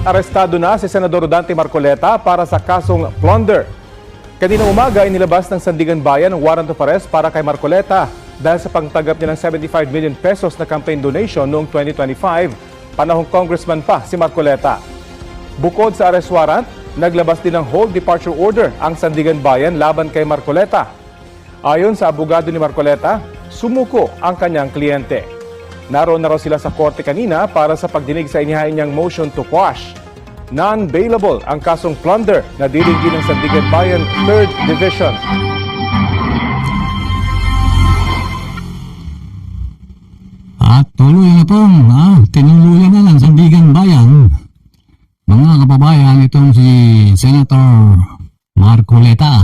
Arestado na si Senador Dante Marcoleta para sa kasong plunder. Kaninang umaga ay nilabas ng Sandigan Bayan ang warrant of arrest para kay Marcoleta dahil sa pagtanggap niya ng 75 million pesos na campaign donation noong 2025, panahong congressman pa si Marcoleta. Bukod sa arrest warrant, naglabas din ng hold departure order ang Sandigan Bayan laban kay Marcoleta. Ayon sa abogado ni Marcoleta, sumuko ang kanyang kliyente. Naroon na raw sila sa korte kanina para sa pagdinig sa inihain niyang motion to quash. Non-bailable ang kasong plunder na dilingin ng Sandigan Bayan 3rd Division. At tuloy na pong tinuluyan na ng Sandigan Bayan. Mga kababayan, itong si Senator Marcoleta.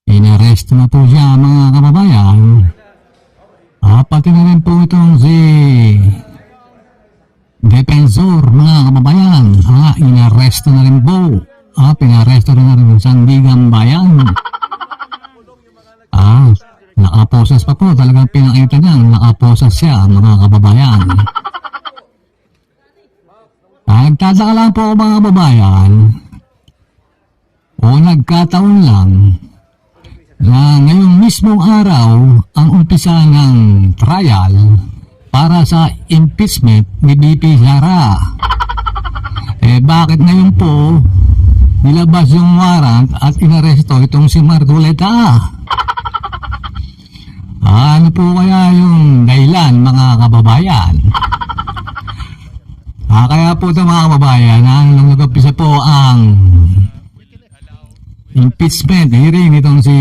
Inaresto na po siya, mga kababayan. Pati na rin po itong si Defensor, mga kababayan. Inaresto na rin po. Pinaresto rin na rin yung Sandigan Bayan. Nakaposas pa po. Talagang pinakita niya, nakaposas siya, mga kababayan. Nagtataka lang po, mga kababayan. Nagkataon lang na ngayong mismong araw ang umpisa ng trial para sa impeachment ni VP Sara. Bakit ngayon po nilabas yung warrant at inaresto itong si Marcoleta? Ano po kaya yung dahilan, mga kababayan? Kaya po ito, mga kababayan, nung nag-umpisa po ang impeachment hearing itong si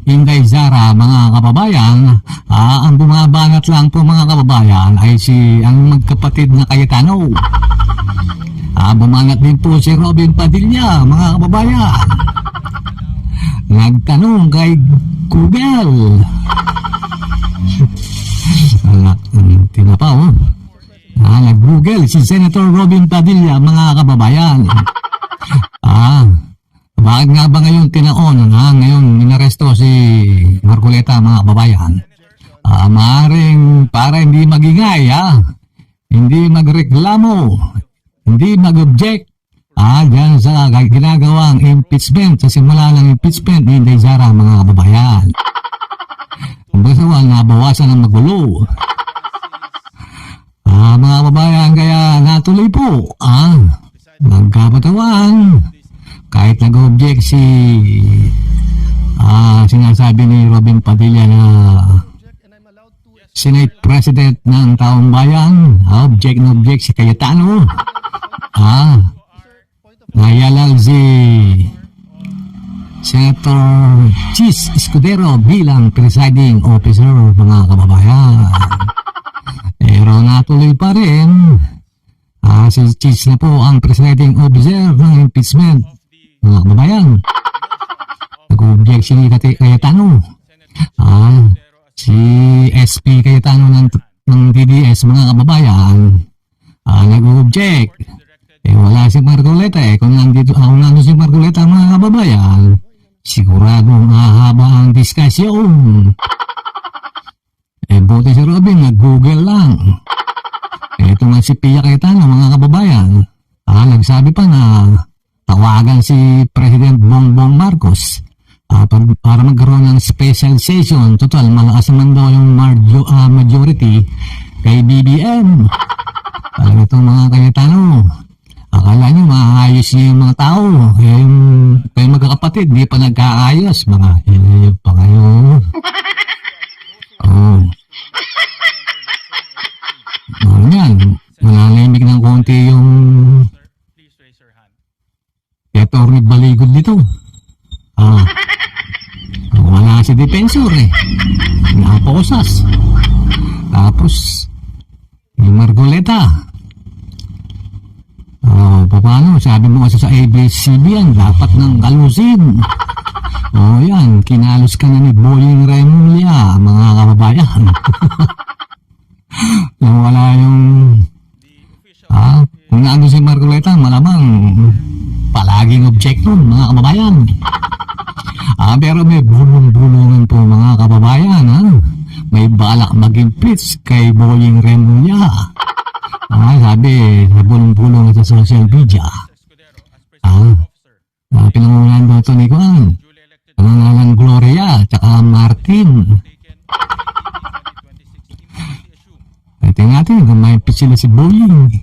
Inday Sara, mga kababayan, ang bumabanat lang po, mga kababayan, ay si ang magkapatid na Cayetano. Bumanat din po si Robin Padilla, mga kababayan. Nagtanong kay Google. Tinapaw. Nag-Google si Senator Robin Padilla, mga kababayan. Bakit nga ba ngayon tinaon? Ngayon inaresto si Marcoleta, mga kababayan. Maaaring para hindi magingay, hindi magreklamo, hindi mag-object dyan sa ginagawang impeachment, sa simula ng impeachment ni Inday Sara, mga kababayan. Kung basta nabawasan ng magulo. Mga kababayan, kaya natuloy po nagkabatawan. Kahit nag-object si sinasabi ni Robin Padilla na Senate President ng Taong Bayan, object na object si Cayetano. Nayalal si Senator Chis Escudero bilang presiding officer, mga kababayan. Pero natuloy pa rin. Si Chis na po ang presiding officer ng impeachment, mga kababayan. Nag-object si Cayetano. Si SP Cayetano ng DDS, mga kababayan, nag-object. Wala si Marcoleta. Kung nandito si Marcoleta, mga kababayan, siguradong mahaba ang diskusyon. Buti si Robin, nag-Google lang. Ito nga si Pia Cayetano, mga kababayan, nagsabi pa na tawagan si President Bongbong Marcos para magkaroon ng special session. Total, malakas naman daw yung majority kay BBM. Parang itong mga Cayetano, akala nyo maayos niyo yung mga tao. Kayo magkakapatid, di pa nagkaayos. Mga hilip pa kayo. Yan, malalimig ng konti yung Attorney Baligod dito. Wala si Defensor naposas. Tapos yung Marcoleta, paano? Sabi mo kasi sa ABS-CBN dapat nang kalusin. Yan, kinalos ka na ni Boying Remulla, mga kababayan. Wala yung kung naano si Marcoleta, malamang palaging object nun, mga kababayan. Pero may bulong-bulungan po, mga kababayan. May balak mag-impeach kay Boying Remulla. Sabi, nabulong-bulong sa social media. Pinangunahan daw ito ni Juan. Pangangalan Gloria, tsaka Martin. Tingnan natin kung may pitch sila si Bowling.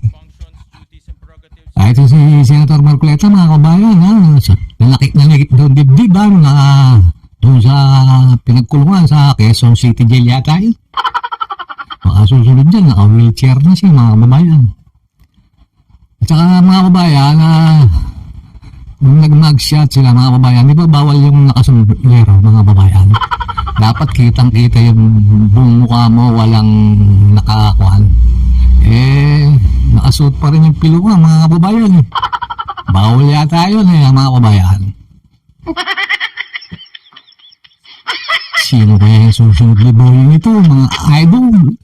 Ito si Senator Marcoleta, mga kabayan, nalakit doon dibdiban na doon sa pinagkulungan sa Quezon City Jail yata yun. Makasusunod dyan, naka-wheelchair na siya, mga kababayan. At saka mga kababayan, nung nag-mugshot sila, mga kababayan, di ba bawal yung nakasombrero, mga kababayan? Dapat kitang-kita yung buong mukha mo, walang nakakuhan. Nakasuot pa rin yung piluka, mga kababayan. Bawal yata yun mga kababayan. Sino kaya yung susunod libuhin ito, mga idol?